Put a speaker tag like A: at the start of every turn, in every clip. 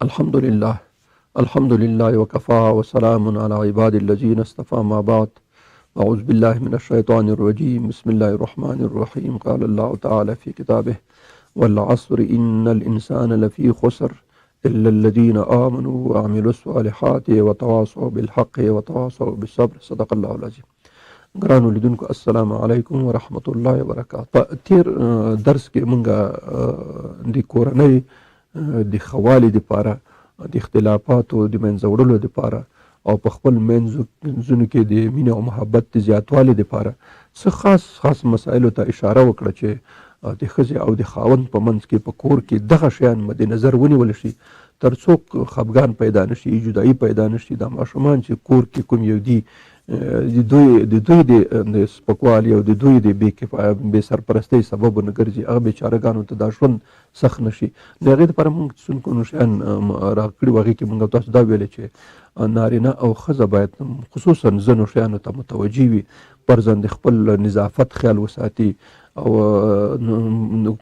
A: الحمد لله وكفى وسلام على عباد الذين اصطفى ما بعد. أعوذ بالله من الشيطان الرجيم. بسم الله الرحمن الرحيم. قال الله تعالى في كتابه: والعصر إن الإنسان لفي خسر إلا الذين آمنوا وعملوا الصالحات وتواصوا بالحق وتواصوا بالصبر. صدق الله العظيم. ګرانو لیدونکو السلام علیکم ورحمة الله وبرکاته. په تیر درس کې مونږه د کورنۍ د خوالي دپاره د اختلافاتو د منځه وړلو دپاره او په خپل منځونو کې د مینې او محبت د زیاتوالي دپاره څه خاص مسایلو ته اشاره وکړه چې د ښځې او د خاوند په منځ کې په کور کې دغه شیان مد نظر ونیول شي تر څو خفګان پیدا نشي، جدایي پیدا نشي. دا ماشومان چې کور کې کوم یو دي د دوی د سپکوالي او د دوی د بې سرپرستۍ سبب ونه ګرځي، هغه بیچارهګانو ته دا ژوند سخت نشي. د هغې دپاره مونږ څون کوم شیان راکړي وو، هغې کې مونږ تاسو دا ویلې چې نارینه او ښځه باید خصوصا ځینو شیانو ته متوجه وي، پرځن د خپل نظافت خیال وساتي او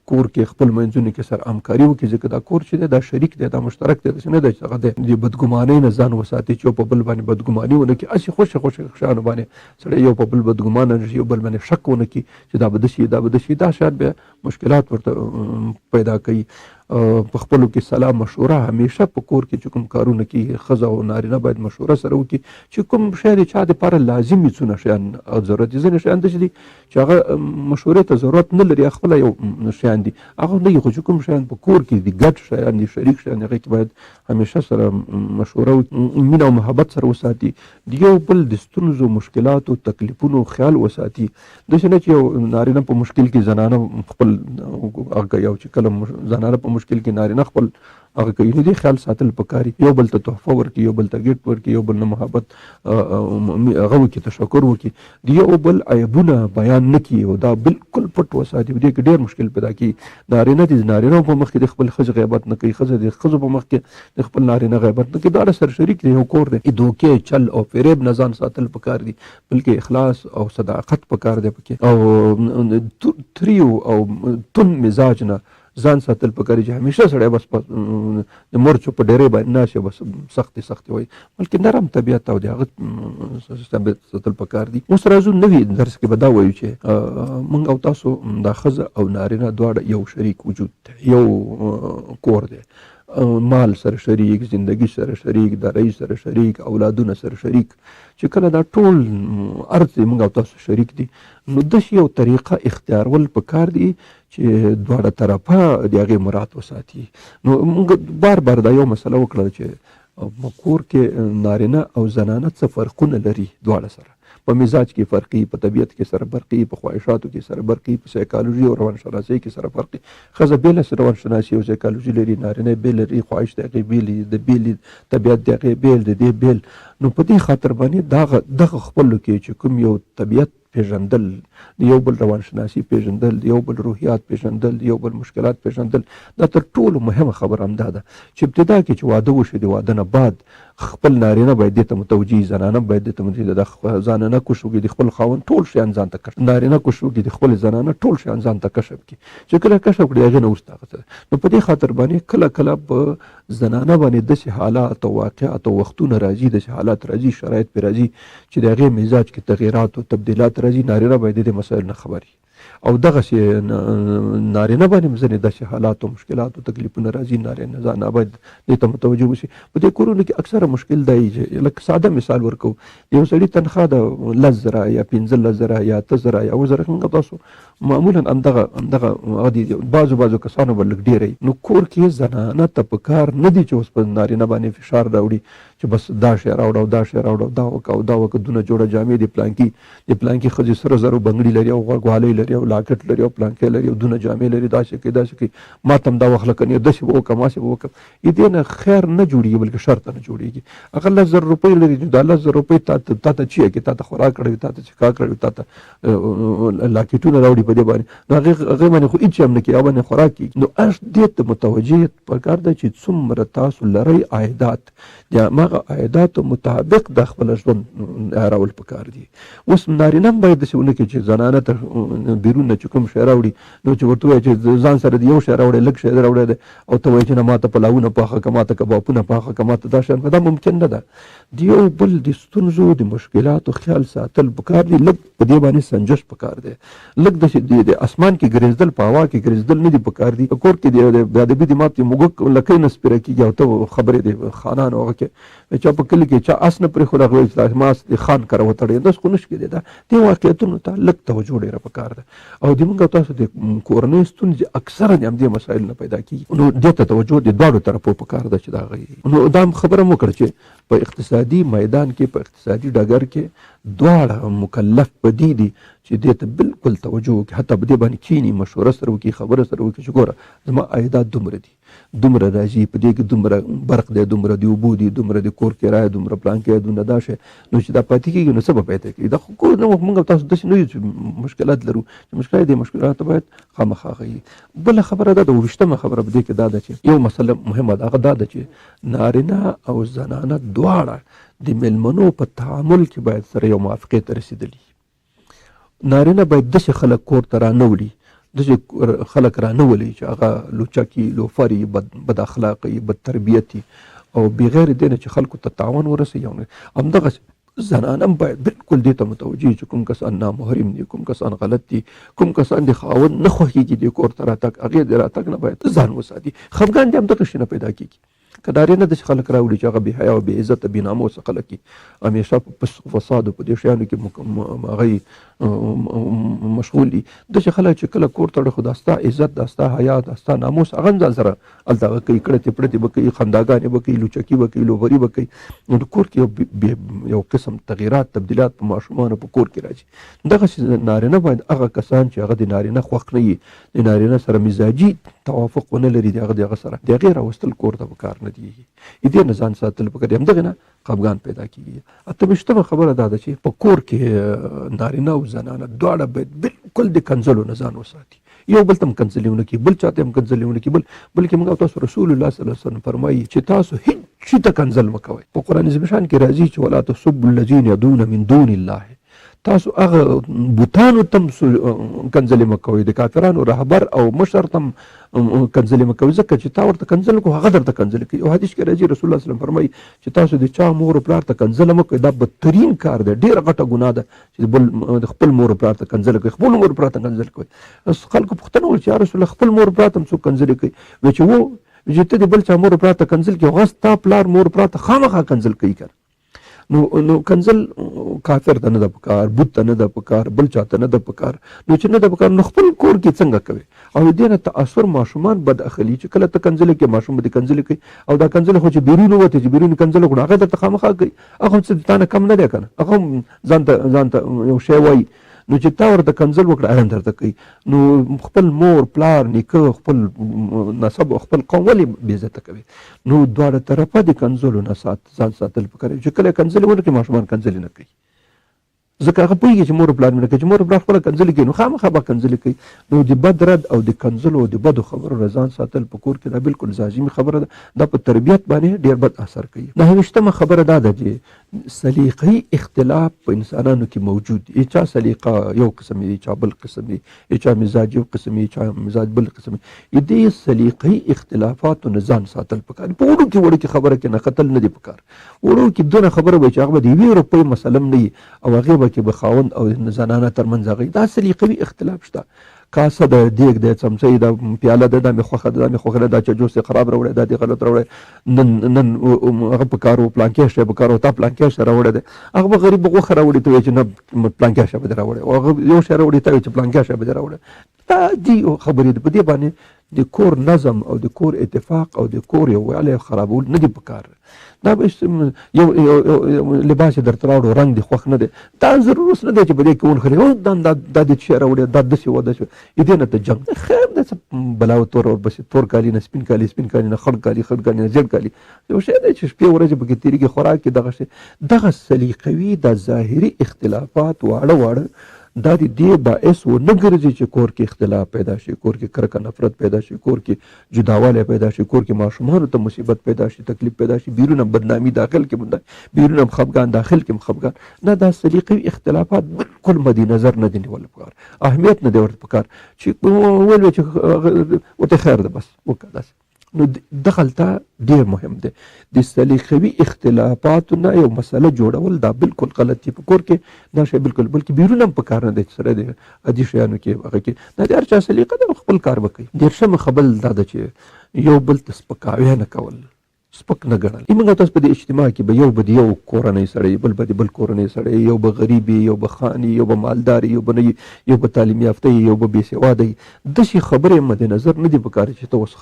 A: کور کې خپل منځونو کې سره همکاري وکړي، ځکه دا کور چې دی دا شریک دی، دا مشترک دی، داسې نه دی چې هغه د بدګمانۍ نه ځان وساتي چې یو په بل باندې بدګماني ونه کړي. هسې خوښه شیانو باندې سړی یو په بل بدګمانه نه شي، یو بل باندې شک ونه کړي چې دا به داسې دا به داسې، دا شیان بیا مشکلات ورته پیدا کوي. په خپلو کې سلام مشوره همیشه په کور کې چې کوم کارونه کوي ښځه او نارینه باید مشوره سره وکړي چې کوم شی د چا دپاره لازم وي، څونه شیان ضرورت دي. ځینې شیان داسې دي چې هغه مشورې ته ضرورت نه لري، خپله یو شیان دي هغه نه وي، خو چې کوم شیان په کور کې دي ګډ شیان دي، شریک شیان دي، هغې کې باید همیشه سره مشوره وکړي، مینه او محبت سره وساتي، د یو بل د ستونزو مشکلاتو تکلیفونو خیال وساتي. داسې نه چې یو نارینه په مشکل کې زنانه خپل هغه یو چې کله زنانه په مشکل کې نارینه خپل هغه کوي، نو دې خیال ساتل پکاري، یو بل ته تحفه ورکړي، یو بل ته ګفټ ورکړي، یو بل نه محبت هغه وکړي، تشکر وکړي، د یو بل عیبونه بیان نه کړي او دا بالکل پټ وساتي. په دې کې ډېر مشکل پیدا کړي. نارینه د نارینه په مخ کې د خپل ښځې غیبت نه کوي، ښځه د ښځو په مخ کې د خپل نارینه غیبت نه کوي. دواړه سره شریک دي، یو کور دی. دوکې چل او فریب نه ځان ساتل پکار دي، بلکې اخلاص او صداقت پکار دی پکې، او تریو او تون مزاج نه ځان ساتل پکاري چې همیشه سړی بس د مرچو په ډېرې باندې ناست بس سختې وایي، بلکې نرم طبیعت او د هغه طبیعت ساتل پکار دي. اوس راځو نوي درس کې به دا وایو چې موږ او تاسو دا ښځه او نارینه دواړه یو شریک وجود دی، یو کور دی، مال سره شریک، زندگی سره شریک، دارایی سره شریک، اولادونه سره شریک. چې کله دا ټول ارض موږ او تاسو شریک دي، نو داسې یو طریقه اختیارول پکار دي چې دواړه طرفه د هغې مراد وساتي. نو موږ بار دا یو مسله وکړه چې په کور کې نارینه او زنانه څه فرقونه لري، دواړه سره په مزاج کې فرقي، په طبیعت کې سره فرقي، په خواهشاتو کې سره فرقي، په سایکالوژي او روانشناسۍ کې سره فرقي. ښځه بېله روانشناسي او سایکالوژي لري، نارینه بېل لري، خواهش د هغې بېل دي، د بېل طبیعت د هغې بېل، د دې بېل. نو په دې خاطر باندې دغه خپلو کې چې کوم یو طبیعت پیژندل، د یو بل روانشناسي پیژندل، د یو بل روحیات پیژندل، د یو بل مشکلات پیژندل، دا تر ټولو مهمه خبره همدا ده چې ابتدا کې چې واده وشي، د واده نه بعد خپل نارینه باید دې ته متوجه، زنانه باید دې ته متوجه، د زنانه کوښښ وکړي د خپل خاوند ټول شیان ځان ته کشف، نارینه کوښښ وکړي د خپل زنانه ټول شیان ځان ته کشف کړي. چې کله کشف کړي هغې نه وروسته هغه، نو په دې خاطر باندې کله په زنانه باندې داسې حالات او واقعات او وختونه راځي، داسې حالات راځي، شرایط پرې راځي چې د هغې مزاج کې تغییرات او تبدیلات راځي. نارینه باید د دې مسایل نه خبر وي، او دغسې نارینه باندې ځینې داسې حالات او مشکلات او تکلیفونه راځي، نارینه ځان باید دې ته متوجه وشي. په دې کورونو کې اکثره مشکل دی چې لکه ساده مثال ورکوو، یو سړي تنخواه د 10,000 یا 15,000 یا 8,000 یا 10,000 موږ تاسو معمولا همدغه بعضو کسانو به لږ ډېری. نو کور کې زنانه ته په کار نه دي چې اوس په نارینه باندې فشار راوړي چې بس دا شی راوړه او دا شی راوړه او دا وکړه او دا وکړه، دونه جوړه جامې د پلانکي ښځې سره زرو بنګړي لري او غوږوالۍ لري او لاکټ لري او پلانکۍ لري او دونه جامې لري، داسې کوي ما ته هم دا وخت لکه داسې به وکړه ماسې به وکړه. دې نه خیر نه جوړېږي، بلکې شر ته نه جوړېږي. هغه 10,000 روپۍ لري، دا 10,000 روپۍ تا ته چی کې، تا ته خوراک کړی، تا ته چکا کړی، تا ته لاکټونه راوړي په دې باندې، نو هغې باندې خو هېڅ هم نه کوي، هغه باندې خوراک کېږي. نو دې ته متوجه پکار ده چې څومره تاسو لرئ عایدات، ما دغه عایداتو مطابق د خپل ژوند راول پکار دي. اوس نارینه هم باید داسې ونه کړي چې زنانه ته بیرون نه چې کوم شی راوړي نو چې ورته ووایي چې ځان سره د یو شی راوړی لږ شی راوړی دی او ته وایي چې نه ما ته پلاونه پاخه که ما ته کبابونه پاخه که ما ته دا شیان دا ممکن نه ده. د یو بل د ستونزو د مشکلاتو خیال ساتل پکار دي، لږ په دې باندې سنجش پکار دی، لږ د اسمان کې ګرځېدل په هوا کې ګرځېدل نه دي پکار دي. په کور کې د ادبي دماغ کې موږک لکۍ نه سپېره کېږي او ته خبرې د خانانو هغه کې چا په کلي کې چا اس نه پرېښود هغه وایي چې ما د خان کره وتړی داسې خو نشي کېدی. دا دې واقعیتونو ته لږ توجه ډېره پکار ده او د موږ او تاسو د کورنۍ ستونزې اکثره د همدې مسایلو نه پیدا کېږي. نو دې ته توجه د دواړو طرفو پکار ده چې دا غي. نو دا خبره مو وکړه چې په اقتصادي میدان کې په اقتصادي ډګر کې دواړه مکلف په دې دي چې دې ته بالکل توجه وکړي، حتی په دې باندې کښېني مشوره سره وکړي، خبره سره وکړي چې ګوره زما عایدات دومره دي، دومره راځي، په دې کې دومره برق دی، دومره د اوبو دي، دومره د کور کرایه، دومره پلان کې دومره دا شی. نو چې دا پاتې کېږي نو څه به پیدا کېږي؟ دا خو کور نه موږ تاسو داسې نه یو چې مشکلات لرو چې مشکلات دې مشکلاتو باید خامخا غوي. بله خبره دا د 20مه خبره په دې کې دا ده چې یو مسله مهمه ده، هغه دا ده چې نارینه او زنانه دواړه د میلمنو په تعامل کې باید سره یو موافقې ته رسېدلي. نارینه باید داسې خلک کور ته رانهولي، داسې خلک رانهولي چې هغه لوچکي، لوفري، بد اخلاقي، بد تربیتي او بغیر دې نه چې خلکو ته تاوان ورسوي. همدغه زنان هم باید بالکل دې ته متوجه چې کوم کسان نامحرم دي، کوم کسان غلط دي، کوم کسان د خاوند نه خوښېږي د کور ته راتګ، هغې د راتګ نه باید ځان وساتي. خفګان دې همدغه شي نه پیدا کېږي. که نارینه داسې خلک راوړي چې هغه بې حیا او بې عزته بې ناموسه خلک وي، همیشه په فسق فساد او په دې شیانو کې هغوی مشغول دي. داسې خلک چې کله کور ته وړي خو دا ستا عزت، دا ستا حیا، دا ستا ناموس هغه هم ځان سره هلته هغه کوي، کړتې پړتې به کوي، خنداګانې به کوي، لوچکي به کوي، لوبري به کوي. نو د کور کې یو قسم تغییرات، تبدیلات په ماشومانو په کور کې راځي. دغسې نارینه باید هغه کسان چې هغه د نارینه خوښ نه وي، د نارینه سره مزاجي توافق ونه لري، د هغه د هغه سره د هغې راوستل کور ته پکار نه دي. دې نه ځان ساتل پکار دي، همدغې نه خفګان پیدا کېږي. 28مه خبره دا ده چې په کور کې نارینه او زنانه دواړه باید بالکل د کنځلو نه ځان وساتي. یو بل ته هم کنځلې ونه کړي، بل چاته هم کنځلې ونه کړي، بلکې موږ او تاسو رسول الله صلی الله علیه وسلم فرمایي چې تاسو هیڅ شي ته کنځل مه کوئ. په قرآن عظیم شان کې راځي چې ولا تسبوا الذین یدعون من دون الله، تاسو هغه بوتانو تم کنځلې مه کوئ، د کافرانو رهبر او مشر تم کنځلې مه کوئ، ځکه چې تا ورته کنځل کو هغه درته کنځلې کوي. او حدیث کې راځي رسول الله صلی الله علیه وسلم فرمایي چې تاسو د چا مور او پلار ته کنځله مه کوئ، دا بدترین کار دی، ډېره غټه ګناه ده چې د خپل مور او پلار ته کنځله کوي، خپل مور او پلار ته کنځله کوي. خلکو پوښتنه وکړه چې یا رسول الله خپل مور او پلار ته هم څوک کنځلې کوي؟ وایي چې چې ته د بل چا مور او پلار ته کنځل کوي، هغه ستا پلار مور او پلار ته خامخا کنځل کوي که نو کنځل کافر ته نه ده پکار، بت ته نه ده پکار، بل چا ته نه ده پکار. نو چې نه ده پکار نو خپل کور کې څنګه کوي؟ او دې نه تاثر ماشومان بد اخلي چې کله ته کنځلې کوي ماشوم به دې کنځلې کوي، او دا کنځلې خو چې بیرون ووتې چې بیرون کنځل وکړو هغه درته خامخا کوي، هغه هم څه د تا نه کم نه دی که نه، هغه هم ځان ته یو شی وایي. نو چې تا ورته کنځل وکړه هغه هم درته کوي. نو خپل مور پلار نیکه خپل نسب او خپل قوم ولې بې عزته کوي؟ نو دواړه طرفه د کنځلو نه ځان ساتل پکار چې کله کنځلې ونه کړي ماشومان کنځلې نه کوي، ځکه هغه پوهېږي چې مور پلار مې نه کوي، چې مور پلار خپله کنځلې کوي نو خامخا به کنځلې کوي. نو د بد رد او د کنځلو او د بدو خبرو نه ځان ساتل په کور کې دا بالکل لازمي خبره ده، دا په تربیت باندې ډېر بد اثر کوي. 29مه خبره دا ده چې سلیقه‌ي اختلاف په انسانانو کې موجود دی. چا سلیقه یو قسم وي، چا بل قسم وي، چا مزاج یو قسم وي، چا مزاج بل قسم وي. دې سلیقه‌ي اختلافاتو نه ځان ساتل پکار. په وړو کې خبره کې نه قتل نه دی پکار. وړو کې دونه خبره وي چې هغه به د 1 روپۍ مسله نه وي او هغې کې به خاوند او زنانه ترمنځ هغه دا سلیقوي اختلاف شته. کاسه د دیګ د چمچۍ د پیاله د مې خوښه ده، د مې خوښه ده، دا چې جوس خراب راوړی، دا دې غلط راوړی، نن هغه په کار و پلانکې شی په کار و تا پلانکې شی راوړی دی، هغه به غریب غوښه راوړي ته وایي چې نه پلانکې شی به دې راوړی، او هغه یو شی راوړي ته وایي چې پلانکې شی به دې راوړی. دا دي خبرې دي. په دې باندې د کور نظم او د کور اتفاق او د کور یووالی خرابول نه دي پکار. دا به یو لباس یې درته راوړو رنګ دې خوښ نه دی، دا ضرور اوس نه دی چې په دې کې ونښلي دا دې څه راوړی، دا داسې و داسې و، دې نه ته جنګ خیر دی، څه بلا و تور ورپسې تور کالي نه سپین کالي، سپین کالي نه خړ کالي، خړ کالي نه زیړ کالي، یو شی دی چې شپې ورځې پکې تېرېږي، خوراک کې دغه شی. دغه سلیقوي دا ظاهري اختلافات واړه دا د دې باعث ونه ګرځي چې کور کې اختلاف پیدا شي، کور کې کرکه نفرت پیدا شي، کور کې جداوالی پیدا شي، کور کې ماشومانو ته مصیبت پیدا شي، تکلیف پیدا شي، بیرون هم بدنامي داخل کې بیرون هم خفګان داخل کې هم خفګان. نه، دا سلیقوي اختلافات بالکل مد نظر نه دي نیول پکار، اهمیت نه دی ورته پکار چې وویل چې ورته خیر ده بس وکړه داسې. نو دغلته ډېر مهم دی د سلیقوي اختلافاتو نه یو مسله جوړول، دا بالکل غلط دي په کور کې، دا شی بالکل بلکې بیرون هم په کار نه دی چې سره د عادي شیانو کې هغه کې دا د هر چا سلیقه ده، خپل کار به کوي. 13مه خبره دا ده چې یو بل ته سپکاوی نه کول، سپک نه ګڼل. موږ تاسو په دې اجتماع کې به یو به د یو کورنۍ سړی، بل به د بل کورنۍ سړی، یو به غریب یو به خان یو به مالدار یو به تعلیم یافته یو به بې سواده. داسې خبرې مد نظر نه دي پکار چې ته اوس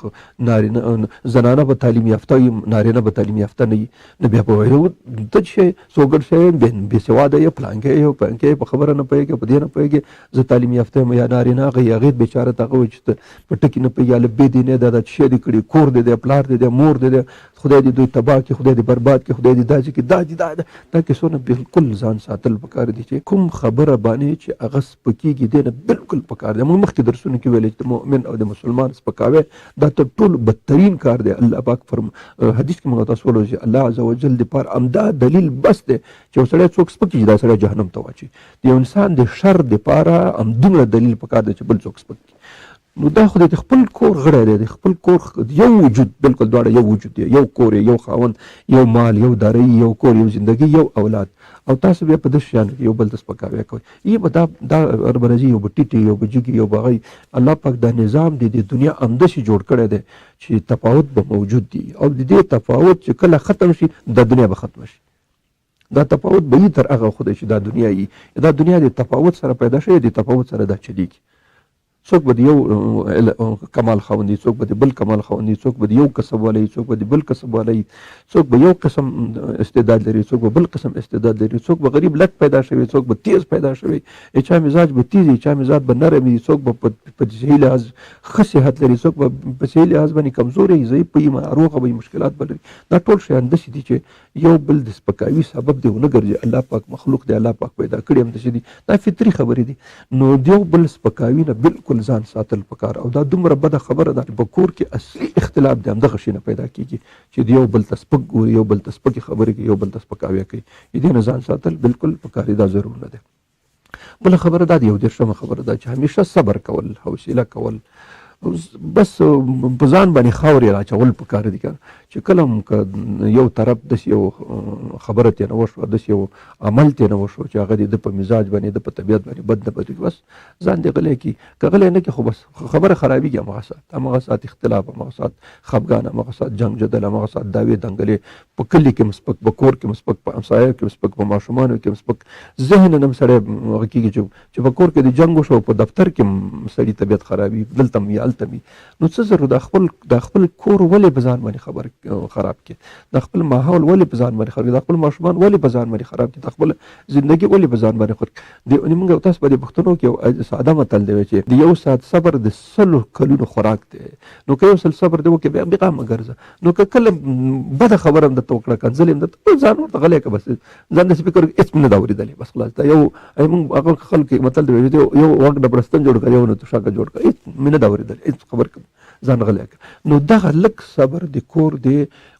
A: نارینه زنانه به تعلیم یافته وي، نارینه به تعلیم یافته نه وي، نو بیا به وایو ته چې سوګر شی بې سواده یې پلانکی یو پلانکی په خبره نه پوهېږي، په دې نه پوهېږي زه تعلیم یافته یم. یا نارینه هغې بیچاره ته هغه وایي چې ته په ټکي نه پوهېږي، هله بې دینۍ ده، دا څه شی دې کړي، کور دې دی، پلار دې دی، مور دې دی، خدای دې دوی تباه کړي، خدای دې برباد کړي، خدای دې داسې کړي، دا دي دا کیسونه بالکل ځان ساتل پکار دي چې کوم خبره باندې چې هغه سپکېږي دې نه بالکل پکار دی. موږ مخکې درسونه کې ویلې چې د مؤمن او د مسلمان سپکاوی دا تر ټولو بدترین کار دی. الله پاک حدیث کې موږ تاسو ولولو چې الله عز وجل دپاره همدا دلیل بس دی چې یو سړی څوک سپکېږي دا سړی جهنم ته واچوي. د یو انسان د شر دپاره همدومره دلیل پکار دی چې بل څوک سپک کړي. نو دا خو د خپل کور غړی دی، د خپل کور یو وجود، بالکل دواړه یو وجود دی، یو کور یو خاوند، یو مال، یو دارایی، یو کور، یو زندگی، یو اولاد، او تاسو بیا په داسې شیانو کې یو بل ته سپکاوی کوئ. یې به دا بربرزي یو به ټیټې یو به جګې یو به هغه. الله پاک دا نظام دی د دنیا همداسې جوړ کړی دی چې تفاوت به موجود دي، او د دې تفاوت چې کله ختم شي دا دنیا به ختمه شي. دا تفاوت به یې تر هغه خدای چې دا دنیا یي، دا دنیا د تفاوت سره پیدا شوی، د تفاوت سره دا چلیږي. څوک به د یو کمال خاوندي، څوک به د بل کمال خاوندي، څوک به د یو کسب والی، څوک به د بل کسب والی، څوک به یو قسم استعداد لري، څوک به بل قسم استعداد لري، څوک به غریب لټ پیدا شوی، څوک به تیز پیدا شوی، چا مزاج به تیز وي، چا مزاج به نرم وي، څوک به په صحي لحاظ ښه صحت لري، څوک به په صحي لحاظ باندې کمزوری ضعیف وي، ناروغه وي، مشکلات به لري. دا ټول شیان داسې دي چې یو بل د سپکاوي سبب دی ونه ګرځي. الله پاک مخلوق دی، الله پاک پیدا کړي هم داسې دي، دا فطري خبرې دي. نو د یو بل سپکاوي نه بالکل ځان ساتل پکار. او دا دومره بده خبره ده په کور کې اصلي اختلاف دی همدغه شي نه پیدا کېږي چې د یو بل ته سپک ګوري، یو بل ته سپکې خبرې کوي، یو بل ته سپکاوی کوي. دې نه ځان ساتل بالکل پکار دی، دا ضرور نه دی. بله خبره دا دی، یو 13مه خبره ده چې همیشه صبر کول، حوصله کول، بس په ځان باندې خاورې راچول پکار دي چې کله هم یو طرف داسې یو خبره ترې نه وشوه، داسې یو عمل ترې نه وشو چې هغه د په مزاج باندې، د په طبیعت باندې بد نه بدوي، بس ځان دې غلی کړي. که غلی نه کړي خو بس خبره خرابېږي. همغه ساعت اختلاف، همغه ساعت خفګان، همغه ساعت جنګ جدل، همغه ساعت دعوې دنګلې، په کلي کې هم سپک، په کور کې هم سپک، په همسایه کې هم سپک، په ماشومانو کې هم سپک. ذهن هم سړی هغه کېږي چې په کور کې د جنګ وشو، په دفتر کې هم سړي طبیعت خرابي، دلته هم هلته وي. نو څه ضرور د خپل کور ولې په ځان باندې خراب کړي، د خپل ماحول ولې په ځان باندې خراب کړي، د خپل ماشومان ولې په ځان باندې خراب کړي، د خپل زندگی ولې په ځان باندې خراب کړي. موږ تاسو په دې پښتنو کې یو ساده متل دی چې د یو ساعت صبر د 100 کلونو خوراک دی. نو که یو سل صبر دی وکړې بیا قامه ګرځه. نو که کله بده خبره هم درته وکړه، کنځل هم درته، ځان ورته غلی کړه، بس ځان داسې فکر هېڅ مې نه ده اورېدلې، بس خلاص. دا یو موږ هغه خلک متل دی یو وګ ډبرستن جوړ کړه، یو نه توشکه جوړ کړه، هېڅ مې نه ده اورېدلې، هېڅ خبر ځان غلی کړه. نو دغه لږ صبر د کور د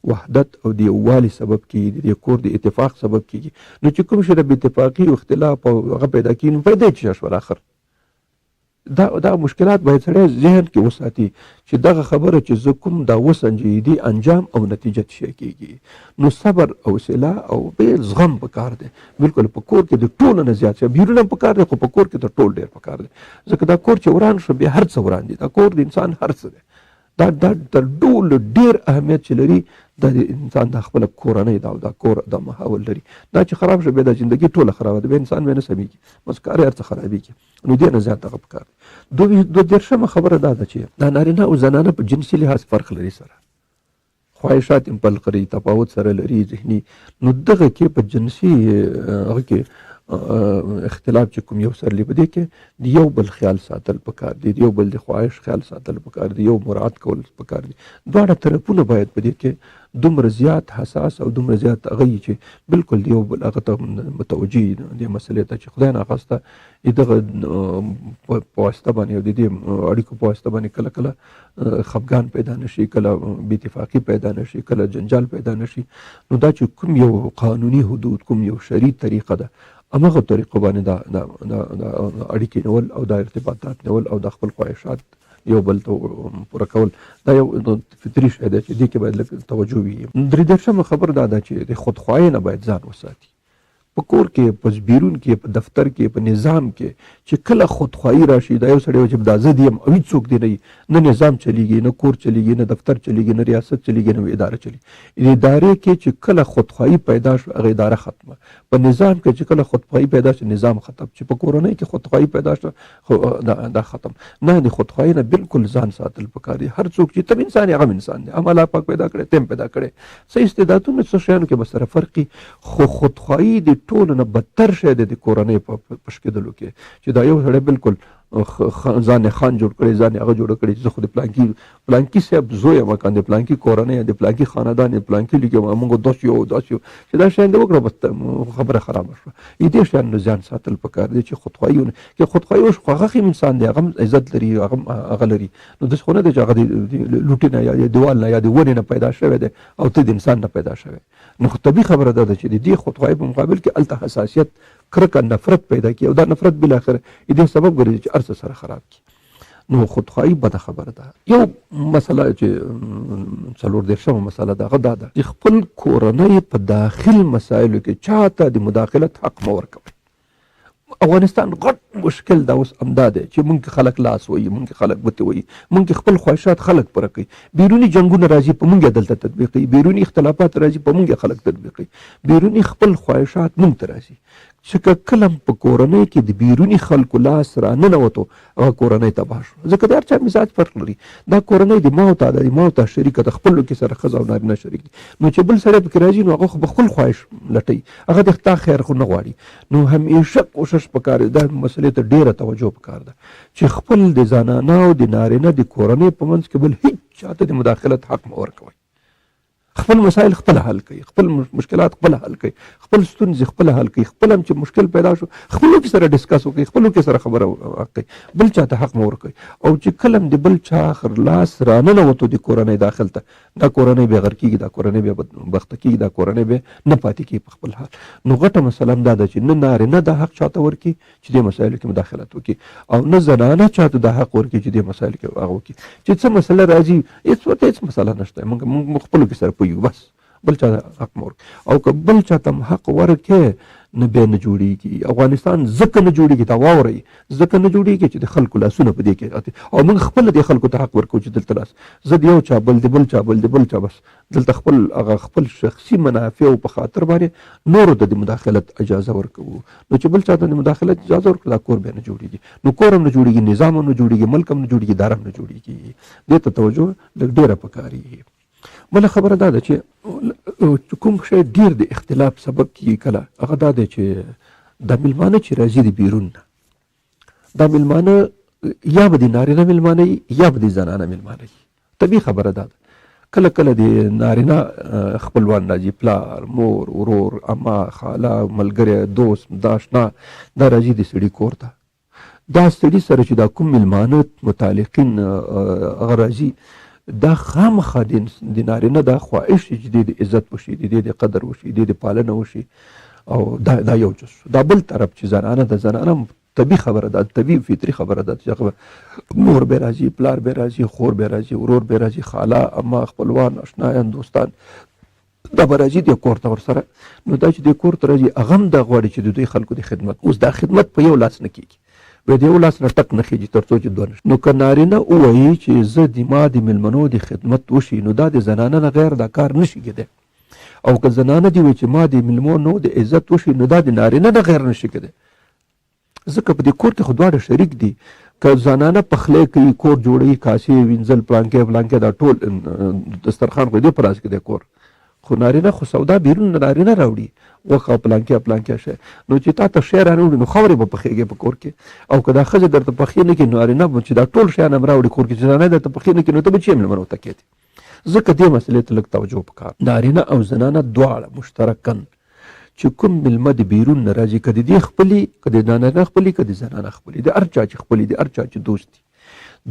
A: وحدت او د یووالي سبب کېږي، د کور د اتفاق سبب کېږي. نو چې کوم شی د بې اتفاقي او اختلاف او هغه پیدا کېږي، نو پیدا یې څه شول آخر؟ دا مشکلات باید سړی ذهن کې وساتي چې دغه خبره چې زه کوم دا وسنجي دي انجام او نتیجه څه کېږي. نو صبر او حوصله او بې زغم پکار دی. بالکل په کور کې د ټولو نه زیات شي، بیرون هم پکار دی، خو په کور کې تر ټول ډېر پکار دی. ځکه دا کور چې وران شو بیا هر څه وران دي. دا کور د انسان هر څه دی. دا تر ټولو ډېر اهمیت چې لري دا د انسان د خپله کورنۍ ده او دا کور دا ماحول لري. دا چې خراب شو بیا د زندګي ټوله خرابه ده، بیا انسان بیا نه سمیږي، بس کار یې هر څه خرابېږي. نو دې نه زیات هغه پکار دی. 13مه خبره دا ده چې دا نارینه او زنانه په جنسي لحاظ فرق لري سره، خواهشات هم فرق لري، تفاوت سره لري ذهني. نو دغه کې په جنسي هغه کې اختلاف چې کوم یو سرلی په دې کې د یو بل خیال ساتل پکار دي، د یو بل د خواهش خیال ساتل پکار دي، یو مراعات کول پکار دي. دواړه طرفونه باید په دې کې دومره زیات حساس او دومره زیات هغه وي چې بالکل د یو بل هغه ته متوجه دې مسلې ته چې خدای ناخواسته دغه په واسطه باندې او د دې اړیکو په واسطه باندې کله کله خفګان پیدا نشي، کله بې اتفاقي پیدا نشي، کله جنجال پیدا نشي. نو دا چې کوم یو قانوني حدود، کوم یو شرعي طریقه ده، همغه طریقو باندې دا اړیکې نیول او دا ارتباطات نیول او د خپل خواهشات یو بل ته پوره کول دا یو فطري شی دی چې دې کې باید لږ توجه وي. درې دېرشمه خبر دا ده چې د خودخواهۍ نه باید ځان وساتي. په کور کې، په بیرون کې، په دفتر کې، په نظام کې چې کله خودخواهي راشي، دا یو سړی چې دا زه دي یم او هېڅوک دی نه نظام چلیږي، نه کور چلیږي، نه دفتر چلیږي، نه ریاست چلیږي، نه اداره چلیږي. ادارې کې چې کله خودخواهي پیدا شو هغه اداره ختمه. په نظام کې چې کله خودخواهي پیدا شو نظام ختم. چې په کورنۍ کې خودخواهي پیدا شو دا ختم. نه د خودخواهي نه بالکل ځان ساتل پکار دي. هر څوک چې تم انسان هغه انسان دی، هم الله پاک پیدا کړی، تم پیدا کړی. څه استعدادونه څه شیانو کې به سره فرق وي، خو خودخواهي د ټولو نه بدتر شی دی د کورنۍ په پشکېدلو کې چې دا یو سړی بالکل ځان خان جوړ کړی، ځان هغه جوړ کړی چې زه خو د پلانکي صاحب زوی یم، که د پلانکي کورنۍ، د پلانکي خاندان، د پلانکي لیک یم، موږ داسې یو داسې یو چې دا شیان دې وکړه بس خبره خرابه شوه. دې شیانو ځان ساتل پکار دی چې خودخواهي کې خودخواهي وشو خو هغه هم انسان دی، هغه هم عزت لري، هغه لري. نو داسې خو نه دی چې هغه د لوټې نه یا د دیوال نه یا د ونې نه پیدا شوی دی او ته د انسان نه پیدا شوی. نو خو طبیعي خبره دا ده چې د دې خودخواهي په مقابل کې هلته حساسیت، کرکه، نفرت پیدا کی او دا نفرت بالاخره دې سبب ګرځي چې ارڅ سره خراب کی. نو خودخواهي بده خبره ده. یو مسله چې 14 مسله ده دا ده چې خپل کورنۍ په داخل مسایلو کې چاته د مداخلت حق مه ورکوئ. افغانستان غټ مشکل دا اوس همدا دی چې مونږ خلک لاس وایي، مونږ خلک ګوتې وایي، مونږ خپل خواهشات خلک پوره کوي. بیروني جنګونه راځي په مونږ دلته تطبیقوي، بیروني اختلافات راځي په مونږ خلک تطبیقوي، بیروني خپل خواهشات مونږ ته راځي. چې کله په کورنۍ کې د بیروني خلکو لاس را ننوتو هغه کورنۍ تباه شو. ځکه د هر چا مزاج فرق لري. دا کورنۍ د ما او تا د ما او تا شریکه د خپلو کې سره ښځه او نارینه شریک دي. نو چې بل سړی پکې راځي نو هغه خو به خپل خواهش لټوي، هغه د تا خیر خو نه غواړي. نو همیشه کوشش پکار دی، دا مسلې ته ډېره توجه پکار ده چې خپل د زنانه او د نارینه د کورنۍ په منځ کې بل هیڅ چاته د مداخلت حق مه ورکوئ. خپل مسائل خپل حل کوي، خپل مشکلات خپل حل کوي، خپل ستونزې خپل حل کوي. خپل هم چې مشکل پیدا شو خپلو کې سره ډسکس وکړي، خپلو کې سره خبره کوي، بل چاته حق مه ورکوي. او چې کله د بل چا لاس را ننوتو د کورنۍ داخل ته، دا کورنۍ بې غر کېږي، دا کورنۍ بې بدبخته کېږي، دا کورنۍ بې نه پاتې کېږي په خپل حال. نو غټه مسله هم دا ده چې نه نارینه دا حق چاته ورکړي چې دې مسایلو کې مداخلت وکړي، او نه زنانه چاته دا حق ورکړي چې دې مسایلو کې هغه وکړي. چې څه مسله راځي هېڅ مسله نشته، موږ خپلو کې سره پوهیږو، بس بل چا حق مور. او که بل چا ته حق ورکې نه بیا نه جوړېږي. افغانستان ځکه نه جوړېږي، دا واورئ، ځکه نه جوړېږي چې د خلکو لاسونه په دې کې او موږ خپله د خلکو ته حق ورکوو چې دلته لاس زه د یو چا بل د بل چا بل د بل چا بس دلته خپل هغه خپل شخصي منافعو په خاطر باندې نورو ته د مداخلت اجازه ورکوو. نو چې بل چا ته د مداخلت اجازه ورکړو دا کور بیا نه جوړېږي. نو کور هم نه جوړېږي، نظام هم نه جوړېږي، ملک هم نه جوړېږي، اداره هم نه جوړېږي. دې ته توجه لږ ډېره پکاري. بله خبره دا ده چې کوم شی ډېر د اختلاف سبب کېږي کله هغه دا دی چې دا میلمانه چې راځي د بیرون نه، دا میلمانه یا به د نارینه میلمانه وي یا به د زنانه میلمانه وي. طبیعي خبره دا ده. کله کله د نارینه خپلوان راځي، پلار، مور، ورور، اما، خاله، ملګری، دوست، داشنا، دا راځي د سړي کور ته. دا سړي سره چې دا کوم میلمانه متعلقین هغه راځي، دا خامخا د نارینه دا خواهش چې د عزت وشي، د قدر وشي، د پالنه وشي. او دا یو جز. دا بل طرف چې زنانه د زنانه طبیعي خبره ده، طبیعي فطري خبره ده چې مور به راځي، پلار به راځي، خور به راځي، ورور به راځي، خاله، اما، خپلوان، اشنایان، دوستان، دا به راځي د کور ته ورسره. نو دا چې د کور ته راځي هغه هم دا غواړي چې د دوی خلکو د خدمت. اوس دا خدمت په یو لاس نه کېږي، د یو لاس نه ټک نه خېږي تر څو چې دوه نشي. نو که نارینه ووایي چې زه د ما د میلمنو د خدمت وشي نو دا د زنانه نه غیر دا کار نشي کېدی. او که زنانه دي وایي چې ما د میلمنو د عزت وشي نو دا د نارینه نه غیر نشي کېدی. ځکه په دې کور کې خو دواړه شریک دي. که زنانه پخلی کوي، کور جوړوي، کاسې وینځل، پلانکې دا ټول دسترخوان خو دې په راز کې دی کور، خو نارینه خو سودا بیرون نارینه راوړي وخه او پلانکې شی نو چې تا ته شی رانوړي نو خاورې به پخېږي په کور کې او که دا ښځه درته پخې نه کړي نارینه به چې دا ټول شیان هم راوړي کور کې چې زنانه درته پخې نه کړي نو ته به چی مېلمنو ته کېدې ځکه دې مسئلې ته لږ توجه پکار نارینه او زنانه دواړه مشترکن چې کوم مېلمه د بیرون نه راځي که د دې خپلي که د نارینه خپلي که د زنانه خپلي د هر چا چې خپلي د هر چا چې دوست دي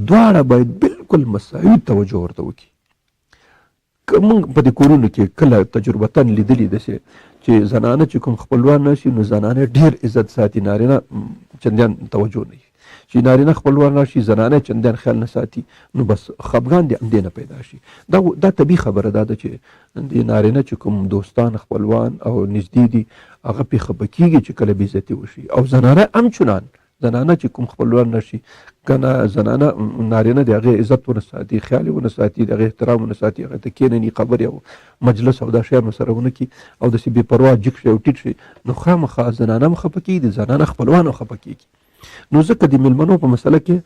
A: دواړه باید بالکل مساوي توجه ورته وکړي که موږ په دې کورونو کې کله تجربتاً لیدلي داسې چې زنانه چې کوم خپلوان راشي نو زنانه ډېر عزت ساتي نارینه چندان توجه نه چې نارینه خپلوان راشي زنانه چندان خیال نه ساتي نو بس خفګان دې همدې نه پیدا شي دا طبیعي خبره ده چې د نارینه چې کوم دوستان خپلوان او نږدې دي هغه پې خفه کېږي چې کله بېعزتي وشي او زنانه هم چنان زنانه چې کوم خپلوان راشي که نه زنانه نارینه د هغې عزت ونه ساتي خیال یې ونه ساتي د هغې احترام ونه ساتي هغې ته کښېنني خبرې او مجلس او دا شیان ورسره ونه کړي او داسې بې پروا جګ شي او ټیټ شي نو خامخا زنانه هم خفه کېږي د زنانه خپلوان هم خفه کېږي نو ځکه د مېلمنو په مسله کې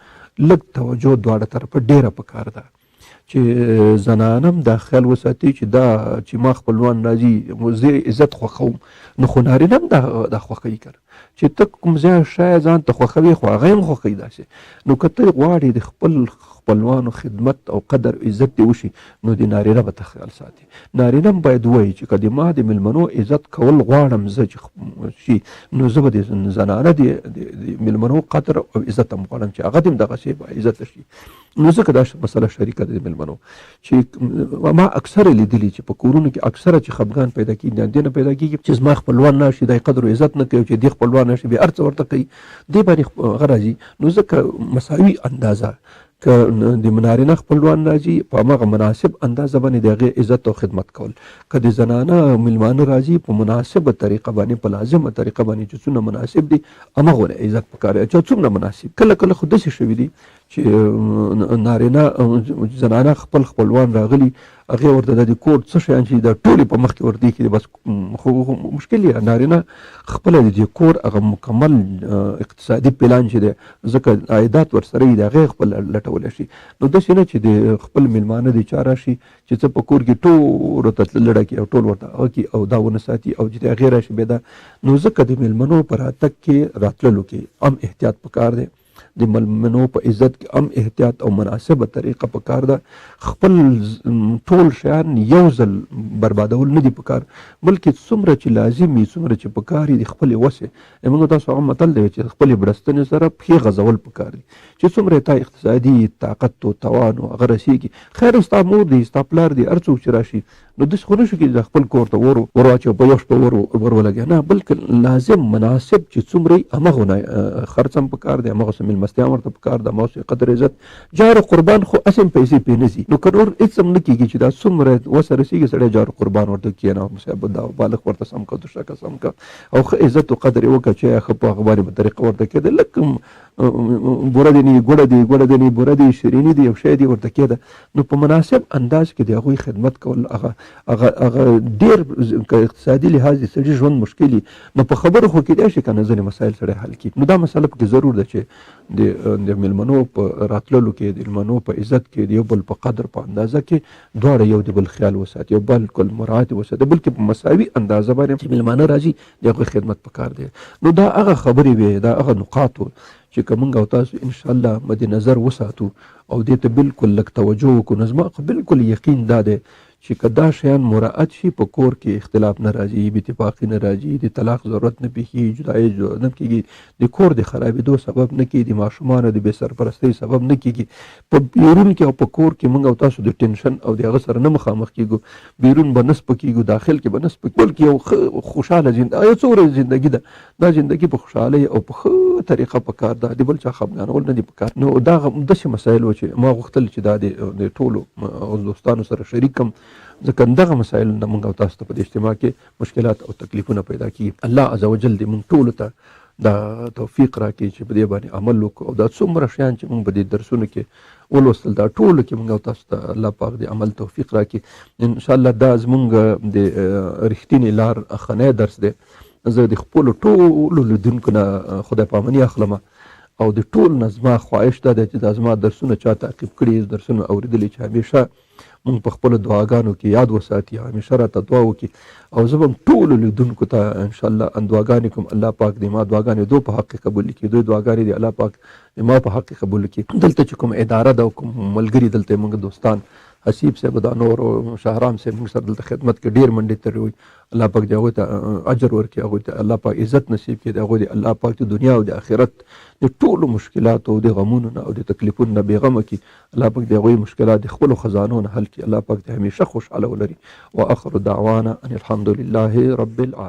A: لږ توجه دواړه طرفه ډېره پکار ده چې زنانه هم دا خیال وساتي چې دا چې ما خپلوان راځي زه عزت خوښوم نو خو نارینه هم دا خوښوي که چې ته کوم ځای شاید ځان ته خوښوي خو هغه هم خوښوي داسې نو که ته غواړې د خپل خپلوانو خدمت او قدر عزت دې وشي نو د نارینه به ته خیال ساتي نارینه هم باید ووایي چې که د ما د مېلمنو عزت کول غواړم زه چې شي نو زه به د زنانه د مېلمنو قدر او عزت هم غواړم چې هغه دې هم دغسې با عزته شي نو ځکه دا مسله شریکه ده د مېلمنو چې ما اکثره لیدلي چې په کورونو کې اکثره چې خفګان پیدا کېږي دې نه پیدا کېږي چې زما خپلوان راشي دا قدر او عزت نه کوي چې دې خپلوان راشي بیا هر څه ورته کوي دې باندې هغه راځي نو ځکه مساوي اندازه که د نارینه خپلوان راځي په هماغه مناسب اندازه باندې د هغې عزت او خدمت کول که د زنانه میلمانه راځي په مناسبه طریقه باندې په لازمه طریقه باندې چې څومره مناسب دي همغونه عزت پکار دی چې څومره مناسب کله کله خو داسې شوي دي چې نارینه زنانه خپلوان راغلي هغې ورته د کور څه شیان چې دا ټولې په مخ کې ورته ایښي دي بس خو مشکل یې نارینه خپله د دې کور هغه مکمل اقتصادي پلان چې دی ځکه عایدات ورسره وي د هغې خپل لټولی شي نو داسې نه چې د خپل میلمانه د چا راشي چې څه په کور کې ټولو ته لړه کړي او ټول ورته هغه کړي او دا ونه ساتي او چې د هغې راشي بیا دا نو ځکه د میلمنو په راتګ کې راتللو کې هم احتیاط پکار دی د مېلمنو په عزت کې هم احتیاط او مناسبه طریقه پکار ده خپل ټول شیان یو ځل بربادول نه دي پکار بلکې څومره چې لازم وي څومره چې پکار دي خپلې وسې موږ تاسو هغه متل دی چې خپلې برستنې سره پښې غځول پکار دي چې څومره تا اقتصادي طاقت او توان او هغه رسېږي خیر ستا مور دی ستا پلار دی هر څوک چې راشي نو داسې خو نه شو چې خپل کور ته ور واچوي په یو شپه ور ولګوي نه بلکې لازم مناسب چې څومره همغونه خرڅ هم پکار دی همغسې مېلمستیا هم ورته پکار ده همغسې قدر عزت جار قربان خو اصل پیسې پرې نه ځي نو که نور هېڅ هم نه کېږي چې دا څومره وسه رسېږي سړی جار قربان ورته کښېنه صاحب دا بالغ ورته سم کړه دوشکه سم کړه او ښه عزت او قدر یې وکړه چې ښه په هغه باندې په طریقه ورته کېده لږ بوره دی نه ګوړه دی بوره دی شیریني دی یو شی دی ورته کېده نو په مناسب انداز کې د هغوی خدمت کول هغه ډېر که اقتصادي لحاظ د سړي ژوند مشکل وي نو په خبرو خو کېدای شي که نه ځینې مسایل سړی حل کړي نو دا مسله پکې ضرور ده چې د میلمنو په راتللو کې د میلمنو په عزت کې د یو بل په قدر په اندازه کې دواړه یو د بل خیال وساتي یو بالکل مراعات وساتي بلکې په مساوي اندازه باندې چې میلمانه راځي د هغوی خدمت پکار دی نو دا هغه خبرې وې دا هغه نقاط و چې که موږ او تاسو انشاءالله مد نظر وساتو او دې ته بالکل لږ توجه وکړو نو زما بالکل یقین دا دی چې که دا شیان مراعات شي په کور کې اختلاف نه راځي بې اتفاقي نه راځي د طلاق ضرورت نه پېښېږي جدایي نه کېږي د کور د خرابېدو سبب نه کېږي د ماشومانو د بې سرپرستۍ سبب نه کېږي په بیرون کې او په کور کې موږ او تاسو د ټینشن او د هغه سره نه مخامخ کېږو بیرون به نه سپکېږو داخل کې به نه سپکېږو بلکې یو خوشحاله یو څه ورځې زندګي ده دا زندګي په خوشحالۍ او په ښه طریقه په کار ده د بل چا خفګانول نه دي په کار نو دا داسې مسایل و چې ما غوښتل چې دا د ټولو دوستانو سره شریک کړم ځکه دغه مسایل نه موږ او تاسو ته په دې اجتماع کې مشکلات او تکلیفونه پیدا کېږي الله عز وجل دې موږ ټولو ته دا توفیق راکړي چې په دې باندې عمل وکړو او دا څومره شیان چې موږ په دې درسونو کې ولوستل دا ټولو کې موږ او تاسو ته الله پاک دې عمل توفیق راکړي انشاءالله دا زموږ د رښتینې لار اخنی درس دی زه د خپلو ټولو لیدونکو نه خدای پاماني اخلم او د ټول نه زما خواهش دا دی چې دا زما درسونه چا تعقیب کړي، درسونه اورېدلي، چې همیشه مونږ په خپلو دعاګانو کې یاد وساتي، همیشه راته دعا وکړي. او زه به هم ټولو لیدونکو ته انشاءالله دعاګانې کوم. الله پاک دې ما دعاګانې دو په حق کې قبول کړي، دوی دعاګانې دې الله پاک ما په حق کې قبول کړي. دلته چې کوم اداره ده او کوم ملګري دلته موږ دوستان حسیب صاحب دا نور او شهرام صاحب موږ سره دلته خدمت کې ډېر منډې ترې وي، الله پاک دې هغوی ته اجر ورکړي، هغوی ته الله پاک عزت نصیب کړي، هغوی دې الله پاک د دنیا او د آخرت د ټولو مشکلاتو او د غمونو نه او د تکلیفونو نه بېغمه کړي. الله پاک دې هغوی مشکلات د خپلو خزانو نه حل کړي. الله پاک دې همیشه خوشحاله ولري. واخر دعوانا ان الحمد لله رب العالمين.